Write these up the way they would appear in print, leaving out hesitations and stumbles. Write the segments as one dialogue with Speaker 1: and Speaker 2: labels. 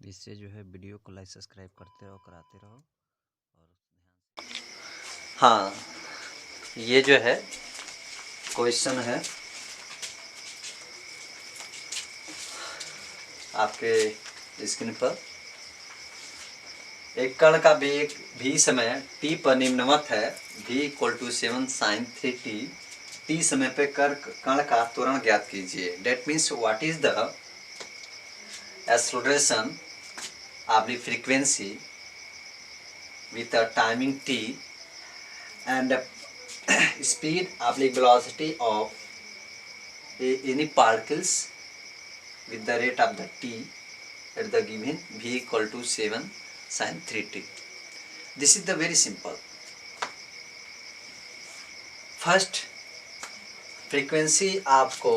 Speaker 1: इससे जो है वीडियो को लाइक सब्सक्राइब करते रहो, कराते रहो और ध्यान से।
Speaker 2: हाँ, ये जो है क्वेश्चन है आपके स्क्रीन पर। एक कण का वेग v समय t पर निम्नवत है, v = 7 sin 3t। t समय पे कण का त्वरण ज्ञात कीजिए। That means what is the acceleration of the frequency with a timing t and speed of the velocity of any particles with the rate of the t at the given v = 7 sin 3t. This is the very simple. First frequency आपको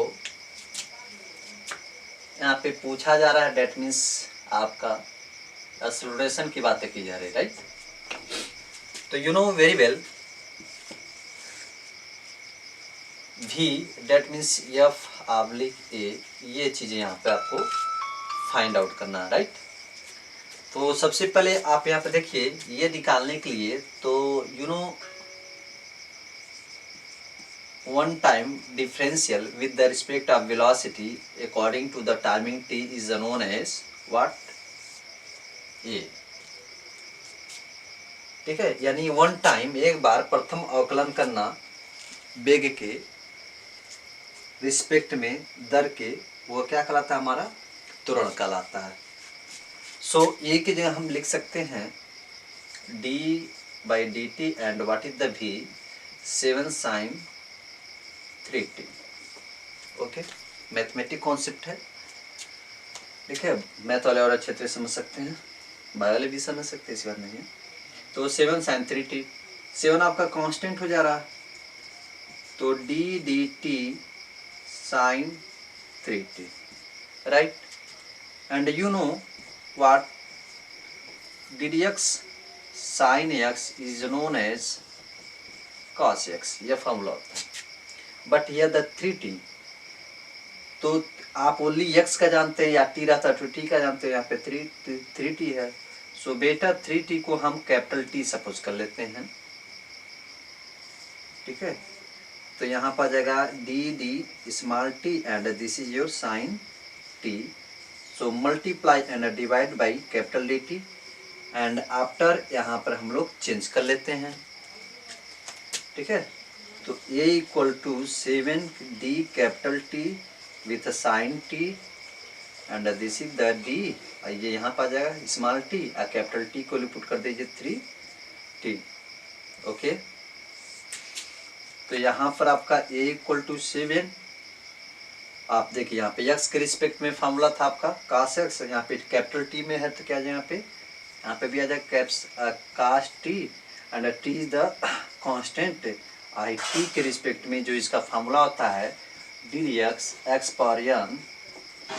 Speaker 2: यहाँ पे पूछा जा रहा है, that means आपका acceleration की बातें की जा रही है, राइट। तो you know very well v that means f/a, ये चीज़ें यहाँ पे आपको फाइंड आउट करना है, राइट। तो सबसे पहले आप यहाँ पे देखिए, ये निकालने के लिए तो you know one time differential with the respect of velocity according to the timing t is known as what? a। ठीक है, यानी वन टाइम, एक बार प्रथम अवकलन करना वेग के रिस्पेक्ट में दर के, वो क्या कहलाता है? हमारा त्वरण कहलाता है। सो ए की जगह हम लिख सकते हैं d/dt and what is the v 7 sin 3t। Okay, mathematic concept है। देखिए, मैथ वाले और अच्छे तरह समझ सकते हैं, बायो वाले भी समझ सकते हैं, इस बात नहीं है। तो 7 sin 3t, 7 आपका कांस्टेंट हो जा रहा है, तो d/dt sin 3t, right. And you know what ddx sin x is known as cos x, यह फॉर्मूला होता है। बट हियर द 3t, तो आप ओनली x का जानते हैं या t रहता तो t का जानते हैं, यहाँ पे 3t है। सो बेटा 3t को हम कैपिटल T सपोज कर लेते हैं, ठीक है। तो यहाँ पर आ जाएगा d small t and this is your sine t। So multiply and divide by capital dt and after यहाँ पर हम लोग चेंज कर लेते हैं, ठीक है। तो a = 7d capital T with sine t and this is the d। ये यहाँ पर आ जाएगा स्मॉल t और कैपिटल T को पुट कर दीजिए 3t। ओके, तो यहाँ पर आपका a = 7, आप देखिए यहाँ पे x के रिस्पेक्ट में फॉर्मूला था आपका cos x, यहाँ पे कैपिटल T में है तो क्या जाए यहाँ पे भी आ जाएगा cos t and t is the constant. I t के रिस्पेक्ट में जो इसका फॉर्मूला होता है ddx x⁴n =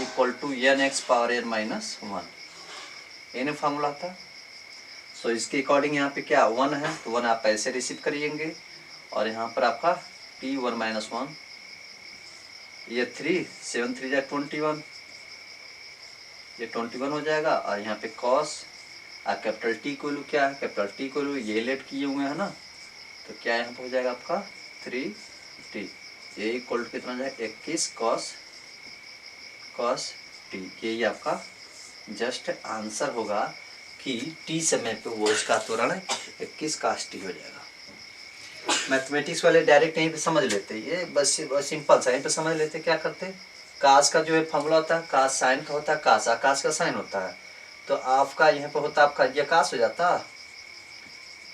Speaker 2: nx⁴n - 1, ये फॉर्मूला था। सो इसके अकॉर्डिंग यहाँ पे क्या 1 है, तो 1 आप ऐसे रिसीव करिएंगे और यहाँ पर आपका t1 - 1, ये 3 7 3 जा 21, ये 21 हो जाएगा। और यहाँ पे cos कैपिटल T को लू क्या है, कैपिटल T को लू ये लेट किए हुए हैं ना, तो क्या यहाँ पे हो जाएगा आपका 3t। ये इक्वल टू कितना जाएगा 21 cos t। यही आपका जस्ट आंसर होगा कि t समय पे वो इसका त्वरण 21 cos t हो जाएगा। मैथमेटिक्स वाले डायरेक्ट यहीं पे समझ लेते, ये बस सिंपल सा यहीं पे समझ लेते। क्या करते, कास का जो है फॉर्मूला होता है, कास साइन का होता है, कास आकाश का साइन होता है, तो आपका यहाँ पे होता है आपका ये कास हो जाता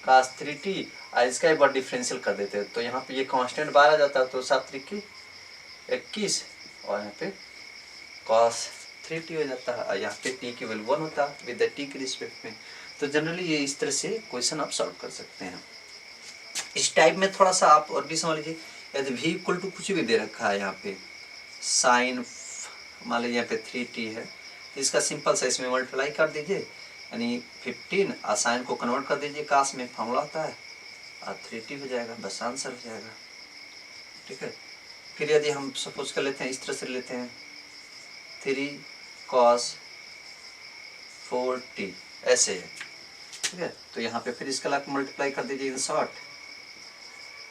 Speaker 2: cos 3t, और इसका एक बार डिफरेंशियल कर देते हैं तो यहाँ पे ये कांस्टेंट 12 जाता है, तो 7 3 21 और यहाँ पे cos 3t हो जाता है, और यहाँ पे t की वैल्यू 1 होता है विद द t के रिस्पेक्ट में। तो जनरली ये इस तरह से क्वेश्चन आप सॉल्व कर सकते हैं। इस टाइप में थोड़ा सा आप और भी समझ लीजिए, यदि v इक्वल टू कुछ भी दे रखा है यहाँ पे साइन, मान लीजिए यहाँ पे 3t है, इसका सिंपल सा इसमें मल्टीप्लाई कर दीजिए, यानी 15 और साइन को कन्वर्ट कर दीजिए, कास में फॉर्मूला होता है और 3t हो जाएगा, बस आंसर हो जाएगा, ठीक है। फिर यदि हम सपोज कर लेते हैं इस तरह से लेते हैं 3 cos 4t ऐसे है, ठीक है। तो यहाँ पे फिर इसका लाख मल्टीप्लाई कर दीजिए इन शॉर्ट,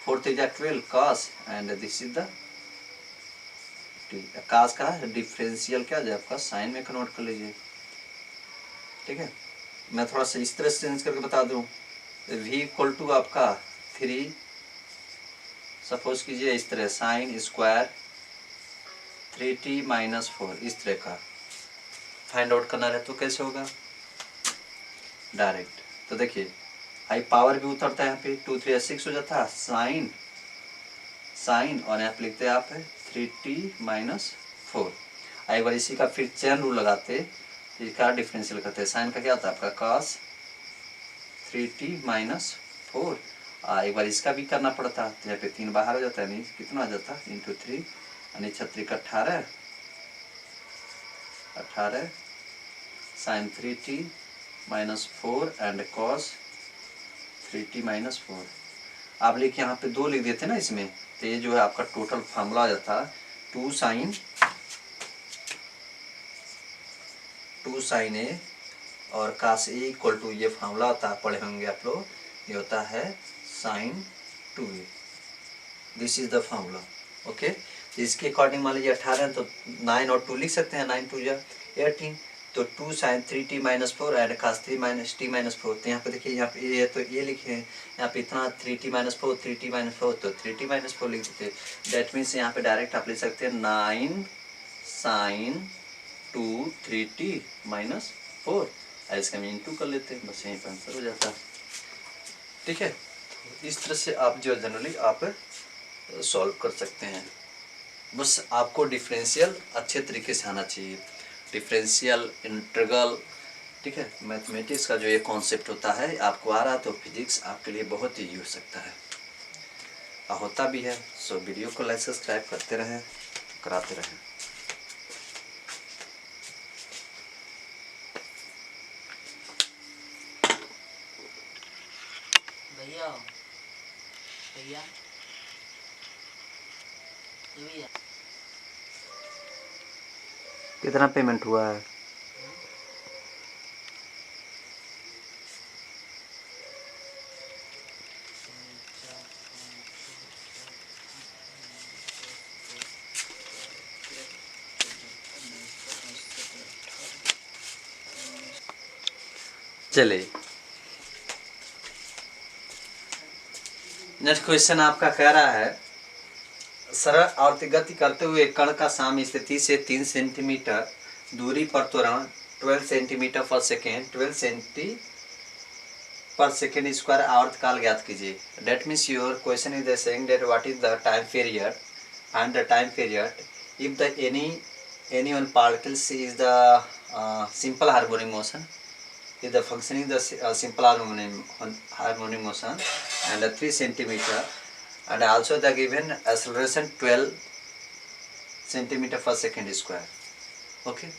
Speaker 2: 4 3 जा 12 cos and this is the t। cos का डिफरेंशियल क्या है आपका साइन में कन्वर्ट कर लीजिए, ठीक है। मैं थोड़ा सा इस तरह से चेंज करके बता दूं, v इक्वल टू आपका 3, सपोज कीजिए इस तरह साइन स्क्वायर 3t माइनस 4, इस तरह का फाइंड आउट करना है। तो कैसे होगा डायरेक्ट, तो देखिए आई पावर भी उतरता है यहाँ पे, 2 3 6 हो जाता है साइन साइन, और यहाँ पे लिखते हैं आप 3t माइनस 4। एक बार इसी का फिर चेन रूल लगाते, इसका डिफरेंशियल करते हैं, साइन का क्या होता है आपका cos 3t माइनस 4। एक बार इसका भी करना पड़ता, तो यहाँ पे 3 बाहर हो जाता है, नहीं कितना आ जाता इंटू 3, यानी 36 का 18 sine 3t minus 4 and cos 3t minus 4। आप लिख यहाँ पे 2 लिख देते ना इसमें, तो ये जो है आपका टोटल फार्मूला आ जाता 2 साइन ए और cos ए इक्वल टू, ये फार्मूला होता है, पढ़े होंगे आप लोग, ये होता है sine 2a। This is the formula, okay. इसके अकॉर्डिंग मान लीजिए 18 तो 9 और 2 लिख सकते हैं, 9 2 जा 18, तो 2 sine 3t minus 4 and cos 3 minus t minus 4। तो यहाँ पे देखिए, यहाँ पे ये तो ये लिखे हैं, यहाँ पे इतना 3t माइनस 4 3t माइनस 4, तो 3t माइनस 4 लिख देते। डेट मीन्स यहाँ पे डायरेक्ट आप लिख सकते हैं 9 साइन 2 3t माइनस 4, इसका हम इंटू कर लेते हैं, बस यहीं पर आंसर हो जाता है, ठीक है। इस तरह से आप जो जनरली आप सॉल्व कर सकते हैं। बस आपको डिफरेंशियल अच्छे तरीके से आना चाहिए, डिफरेंशियल इंटीग्रल, ठीक है। मैथमेटिक्स का जो ये कॉन्सेप्ट होता है आपको आ रहा तो फिजिक्स आपके लिए बहुत ईजी हो सकता है, होता भी है। सो वीडियो को लाइक सब्सक्राइब करते रहें, कराते रहें।
Speaker 3: भैया भैया भैया
Speaker 2: कितना पेमेंट हुआ है? चलिए नेक्स्ट क्वेश्चन आपका कह रहा है, सरल और गति करते हुए कण का साम स्थिति से 3 सेंटीमीटर दूरी पर त्वरण 12 सेंटीमीटर पर सेकेंड 12 सेंटी पर सेकेंड स्क्वायर आवर्तकाल ज्ञात कीजिए। That means your question is the saying that what is the time period and the time period if the any one particles is the simple harmonic motion, is the functioning the simple harmonic motion and 3 centimeter, and also the given acceleration 12 centimeter per second square, okay।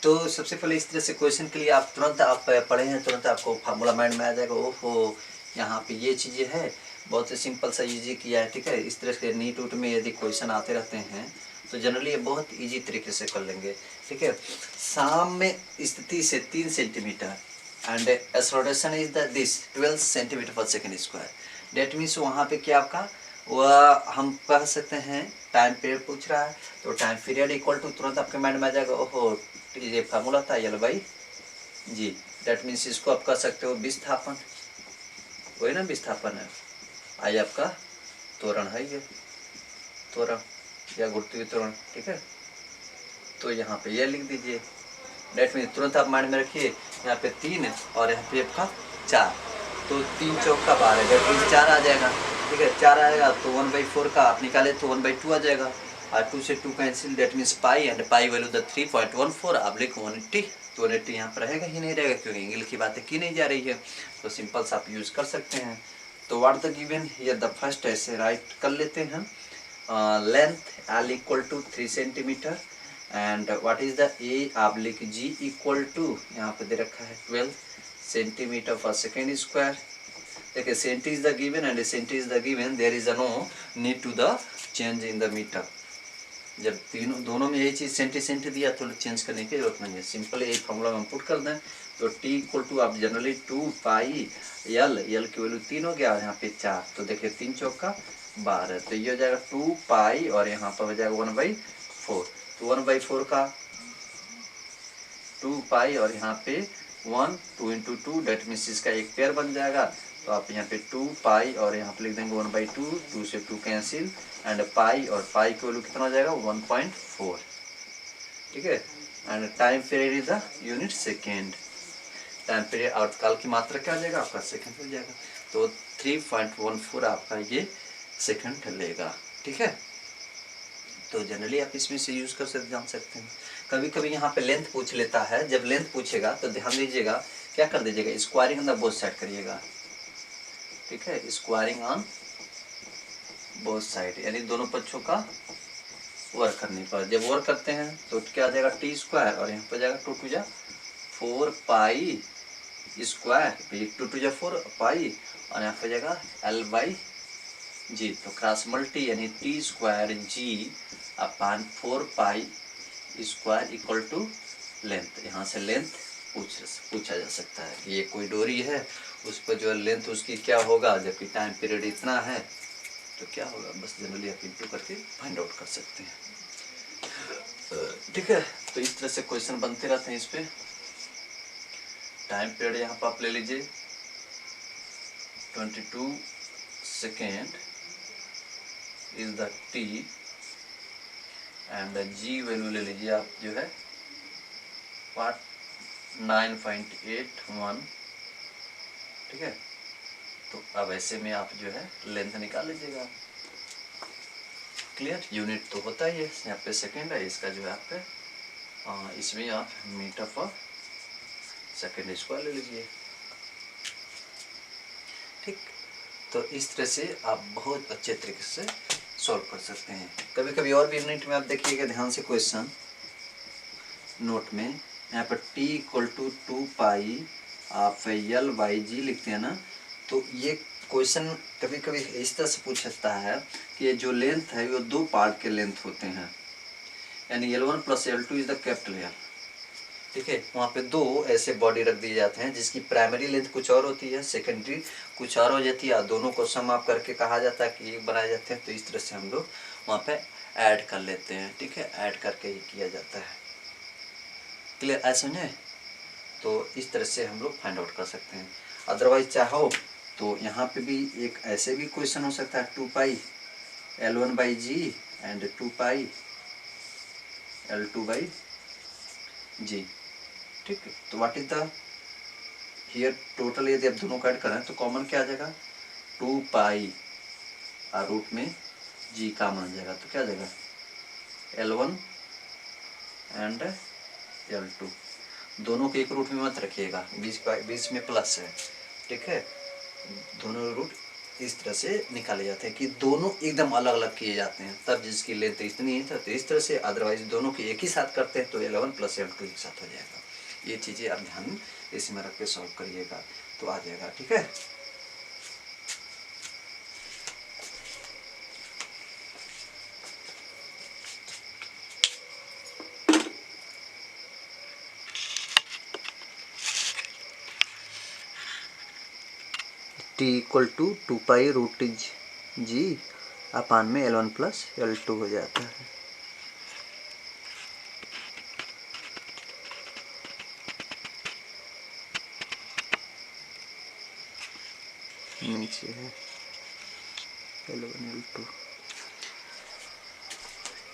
Speaker 2: तो सबसे पहले इस तरह से question के लिए आप तुरंत आप पढ़े हैं, तुरंत आपको फार्मूला माइंड में आ जाएगा, ओहो यहाँ पे ये चीज़ें है, बहुत सिंपल सा इजी किया है, ठीक है। इस तरह से नीट उट में यदि क्वेश्चन आते रहते हैं तो जनरली ये बहुत इजी तरीके से कर लेंगे, ठीक है। साम में स्थिति से 3 centimetre and acceleration is the this 12 centimetre पर सेकेंड स्क्वायर। डेट मीन्स वहाँ पे क्या आपका वह हम कह सकते हैं टाइम पीरियड पूछ रहा है, तो टाइम पीरियड इक्वल टू तुरंत आपके माइंड में आ जाएगा, ओहो ये फार्मूला था यल बाई जी। डेट मीन्स इसको आप कह सकते हो विस्थापन, वही ना विस्थापन है, आई आपका त्वरण है, ये त्वरण या गुरुत्वीय त्वरण, ठीक है। तो यहाँ पे ये लिख दीजिए, डेट मीन्स तुरंत आप माइंड में रखिए, यहाँ पे 3 और यहाँ पे आपका 4, तो 3 चौक का 12, डेट मीन्स 4 आ जाएगा, ठीक है। 4 आएगा तो 1/4 का आप निकाले तो 1/2 आ जाएगा, और 2 से 2 cancel, that means pi and pi value the 3.14 आप लिखो 180, तो 180 यहाँ पर रहेगा ही नहीं रहेगा, क्योंकि एंगल की बातें की नहीं जा रही है, तो सिंपल सा आप यूज़ कर सकते हैं। तो what the given here the first ऐसे राइट कर लेते हैं, length L equal to 3 centimetre and what is the a आप लिख जी इक्वल टू, यहाँ पे दे रखा है 12 सेंटीमीटर पर सेकेंड स्क्वायर। देखिए centi is the given and centi is the given, there is a no need to the change in the metre, जब तीनों दोनों में यही चीज़ सेंटी दिया तो चेंज करने की जरूरत नहीं है, सिंपल यही फॉर्मूला में पुट कर दें। तो टी इक्वल टू आप जनरली 2 पाई एल की वैल्यू 3 हो गया और यहाँ पे 4, तो देखिए 3 चौका 12, तो ये हो जाएगा 2 पाई और यहाँ पर हो जाएगा 1/4। तो 1/4 का 2 पाई और यहाँ पे 1 2 इंटू 2 डेट मीन्स इसका एक पेयर बन जाएगा। तो आप यहाँ पे 2 पाई और यहाँ पे लिख देंगे 1/2, 2 से 2 कैंसिल एंड पाई, और पाई की वैल्यू कितना हो जाएगा 1.4, ठीक है। And time period is the unit second, time period और काल की मात्रा क्या हो जाएगा आपका सेकंड हो जाएगा। तो 3.14 आपका ये सेकंड लेगा, ठीक है। तो जनरली आप इसमें से यूज़ कर सकते जान सकते हैं। कभी कभी यहाँ पे लेंथ पूछ लेता है, जब लेंथ पूछेगा तो ध्यान दीजिएगा क्या कर दीजिएगा, squaring on the both side करिएगा, ठीक है, स्क्वायरिंग ऑन बोथ साइड, यानी दोनों पक्षों का वर्क करने पर। जब वर्क करते हैं तो क्या आ जाएगा टी स्क्वायर और यहाँ पर जाएगा 2 2 जा 4 पाई स्क्वायर, 2 2 जा 4 पाई और यहाँ पर जाएगा L/G, तो क्रॉस मल्टी यानी T square G upon 4 pi square equal to length. यहाँ से लेंथ पूछा जा सकता है कि ये कोई डोरी है उस पर जो लेंथ उसकी क्या होगा, जबकि टाइम पीरियड इतना है तो क्या होगा, बस जनरली आप इंटू करके फाइंड आउट कर सकते हैं, ठीक है। तो इस तरह से क्वेश्चन बनते रहते हैं इस पे। टाइम पीरियड यहाँ पर आप ले लीजिए 22 second is the T and G value ले लीजिए आप जो है 9.81, ठीक है। तो अब ऐसे में आप जो है लेंथ निकाल लीजिएगा, क्लियर। यूनिट तो होता ही है, यहाँ पे सेकेंड है, इसका जो है आप पे इसमें आप मीटर पर सेकेंड स्क्वायर ले लीजिए, ठीक। तो इस तरह से आप बहुत अच्छे तरीके से सॉल्व कर सकते हैं। कभी कभी और भी यूनिट में आप देखिएगा ध्यान से क्वेश्चन नोट में, यहाँ पर t इक्वल टू 2 पाई आप L/G लिखते हैं ना, तो ये क्वेश्चन कभी कभी इस तरह से पूछ सकता है कि ये जो लेंथ है वो 2 पार्ट के लेंथ होते हैं, यानी L1 + L2 is the capital L, ठीक है। वहाँ पे 2 ऐसे बॉडी रख दिए जाते हैं जिसकी प्राइमरी लेंथ कुछ और होती है, सेकेंडरी कुछ और हो जाती है, दोनों को सम अप करके कहा जाता है कि एक बनाए जाते हैं। तो इस तरह से हम लोग वहाँ पे ऐड कर लेते हैं, ठीक है, ऐड करके ही किया जाता है, क्लियर ऐसा समझे। तो इस तरह से हम लोग फाइंड आउट कर सकते हैं। अदरवाइज चाहो तो यहाँ पे भी एक ऐसे भी क्वेश्चन हो सकता है 2 पाई L1/G एंड 2 पाई L2/G, ठीक है। तो what is the here total, यदि आप दोनों का ऐड करें तो कॉमन क्या आ जाएगा 2 पाई और रूट में G कॉमन आ जाएगा, तो क्या आ जाएगा L1 एंड L2, दोनों के एक रूट में मत रखिएगा, बीच में प्लस है, ठीक है। दोनों रूट इस तरह से निकाले जाते हैं कि दोनों एकदम अलग अलग किए जाते हैं, तब जिसकी लेंथ इतनी है तो इस तरह से, अदरवाइज दोनों के एक ही साथ करते हैं तो 11 + L2 एक साथ हो जाएगा। ये चीज़ें आप ध्यान इसमें रख के सॉल्व करिएगा तो आ जाएगा, ठीक है। t equal to 2 pi root G upon में L1 + L2 हो जाता है। नीचे है L1 L2।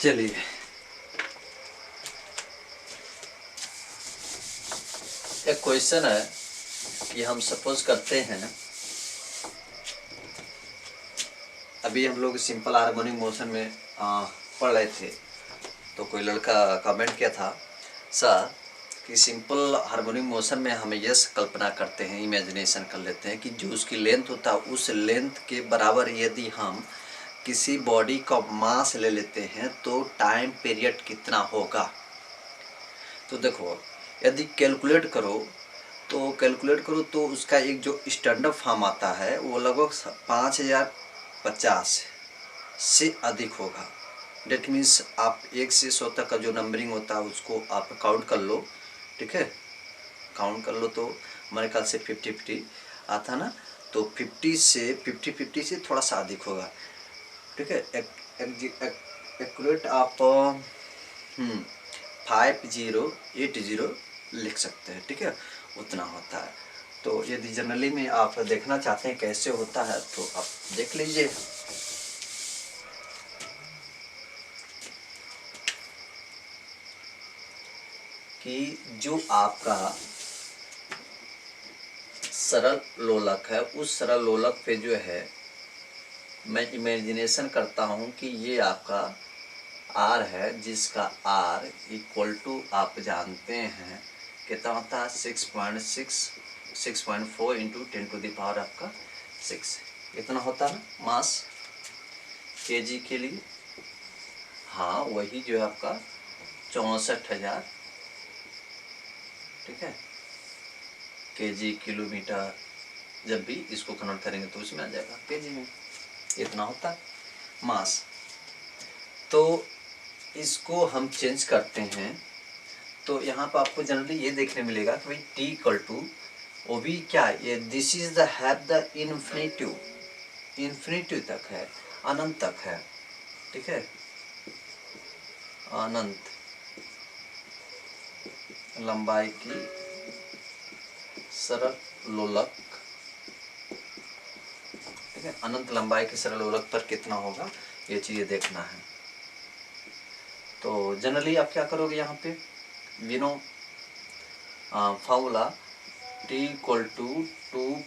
Speaker 2: चलिए एक क्वेश्चन है कि हम सपोज करते हैं, अभी हम लोग सिंपल हार्मोनिक मोशन में पढ़ रहे थे, तो कोई लड़का कमेंट किया था सर कि सिंपल हार्मोनिक मोशन में हम यह कल्पना करते हैं, इमेजिनेशन कर लेते हैं कि जो उसकी लेंथ होता है उस लेंथ के बराबर यदि हम किसी बॉडी का मास ले लेते हैं तो टाइम पीरियड कितना होगा। तो देखो यदि कैलकुलेट करो तो उसका एक जो स्टैंडर्ड फॉर्म आता है वो लगभग 5050 से अधिक होगा, डेट मीन्स आप 1 से 100 तक का जो नंबरिंग होता है उसको आप काउंट कर लो, ठीक है। काउंट कर लो तो हमारे ख्याल से 50-50 आता ना, तो 50 से थोड़ा सा अधिक होगा, ठीक है। एक्यूरेट आप 5080 लिख सकते हैं, ठीक है, उतना होता है। तो यदि जनरली में आप देखना चाहते हैं कैसे होता है तो आप देख लीजिए। कि जो आपका सरल लोलक है उस सरल लोलक पे जो है मैं इमेजिनेशन करता हूँ कि ये आपका आर है, जिसका आर इक्वल टू आप जानते हैं कितना होता है 6.4 इंटू 10⁻⁶ इतना होता है मास केजी के लिए। हाँ वही जो है आपका 64,000, ठीक है, केजी किलोमीटर, जब भी इसको कन्वर्ट करेंगे तो उसमें आ जाएगा केजी में, इतना होता है मास। तो इसको हम चेंज करते हैं तो यहाँ पर आपको जनरली ये देखने मिलेगा कि भाई टी इक्वल टू वो भी क्या ये this is the have the infinitive तक है, अनंत तक है, ठीक है, अनंत लंबाई की सरल लोलक, ठीक है, अनंत लंबाई के सरल लोलक पर कितना होगा ये चीज़ें देखना है। तो जनरली आप क्या करोगे यहाँ पे विनो फार्मूला टी इक्वल टू 2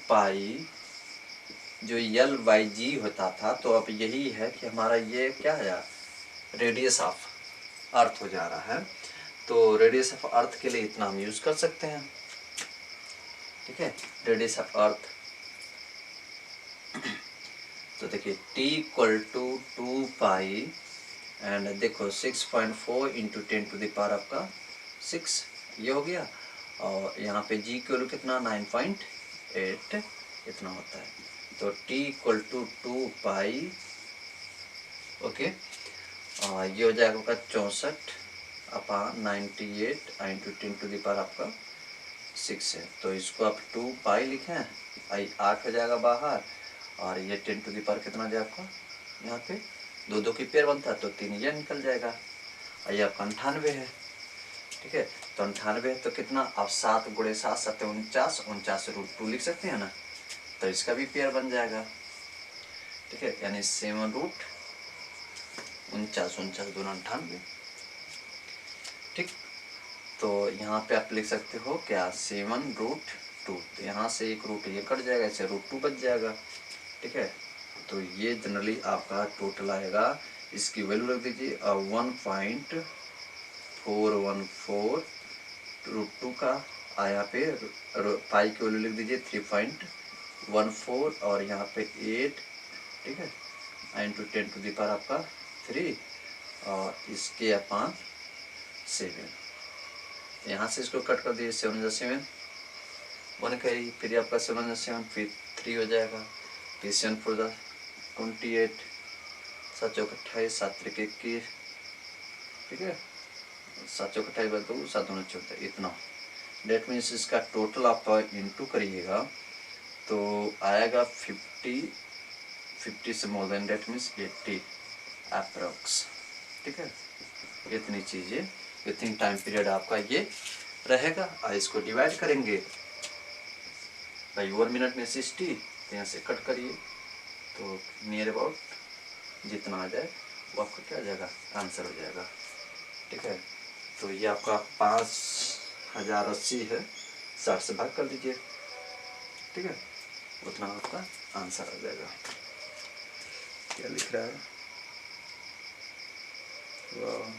Speaker 2: जो यल बाई जी होता था, तो अब यही है कि हमारा ये क्या है रेडियस ऑफ अर्थ हो जा रहा है, तो रेडियस ऑफ अर्थ के लिए इतना हम यूज कर सकते हैं, ठीक है, रेडियस ऑफ अर्थ। तो देखिए टी इक्वल टू 2 एंड देखो 6.4 इंटू 10⁻⁶ ये हो गया, और यहाँ पे जी की वैल्यू कितना 9.8 इतना होता है। तो t इक्वल टू 2 ओके, ये हो जाएगा आपका 64/98 इंटू 10⁻⁶ है। तो इसको आप 2 लिखें, 8 हो जाएगा बाहर, और ये 10 कितना आ जाएगा आपका यहाँ पे 2 की पेयर बनता है तो 3 ये निकल जाएगा, और ये आपका 98 है, ठीक है। तो 98 है तो कितना आप 7 × 7 7 49 √2 लिख सकते हैं ना, तो इसका भी पेयर बन जाएगा, ठीक है, यानी 7 √49 2 98, ठीक। तो यहाँ पे आप लिख सकते हो क्या 7 √2, तो यहाँ से एक रूट ये कट जाएगा, इसे √2 बच जाएगा, ठीक है। तो ये जनरली आपका टोटल आएगा, इसकी वैल्यू रख दीजिए 1.414 √2 का आया पे पाई की वैल्यू लिख दीजिए 3.14 और यहाँ पे 8, ठीक है, इंटू 10⁻³ आपका 3 और इसके अपान 7, यहाँ से इसको कट कर दीजिए 7 7 1 करी, फिर आपका 7 7 फिर 3 हो जाएगा, फिर 7 4 28 7 चौक 28 7 त्रिक 21, ठीक है, 7 चौक 28 2 7 2 14 इतना। डेट मीन्स इसका टोटल आप इंटू करिएगा तो आएगा 50 से more than that means 80 approx, ठीक है। इतनी चीज़ें इतनी टाइम पीरियड आपका ये रहेगा, और इसको डिवाइड करेंगे भाई 1 मिनट में 60, तो यहाँ से कट करिए तो नियर अबाउट जितना आ जाए वो आपका क्या आ जाएगा आंसर हो जाएगा, ठीक है। तो ये आपका 5080 है, 60 से भाग कर दीजिए, ठीक है, उतना आपका आंसर आ जाएगा। क्या लिख रहा है वाह।